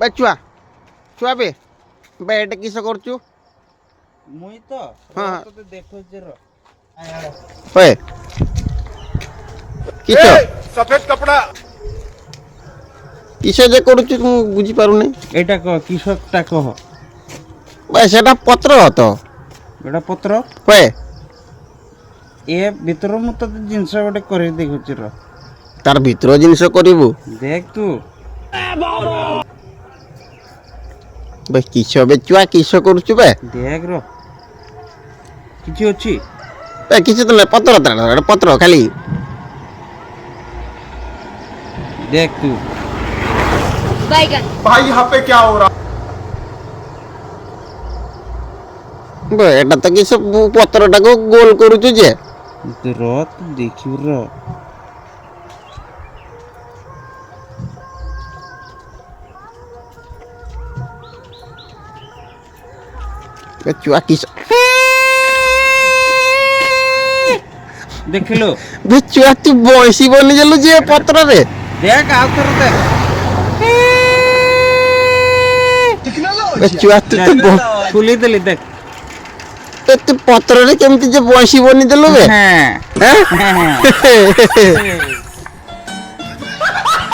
বে ছুয়া ছুয়া বে বে এটা কিস করছু মুই তো হ্যাঁ তোতে দেখুছি র বে কিস सफेद कपड़ा কিস যে করছু মু বুঝি পারু নাই এটা কহ কৃষকটা কহ বে সেটা পত্র তো এটা পত্র বে এ ভিতর মু তোতে জিনিস গোটে করে দেখুছি র তার ভিতর জিনিস করিবু দেখ তু বে কিস বে ছুয়া কিস করছু বে দেখ র কিছু ଅଛି বে কিছু তো না পত্র এটা পত্র খালি দেখ তু बैगन भाई यहाँ पे क्या हो रहा বে এটা তো কিস পত্রটাকে গোল করছু যে র তু দেখিব র বে ছুয়া কিস ଦେଖିଲୁ বে ছুয়া তুই বয়সী বনি গেলু যে পত্ରରେ দেখ ଆଉ ଥରେ দেখ বে ছুয়া তুই তো খুলি দেলি দেখ তুই পত্ରରେ কেମିତି যে ବଇସି ବନି ଦେଲୁ ବେ হ্যাঁ হ্যাঁ হ্যাঁ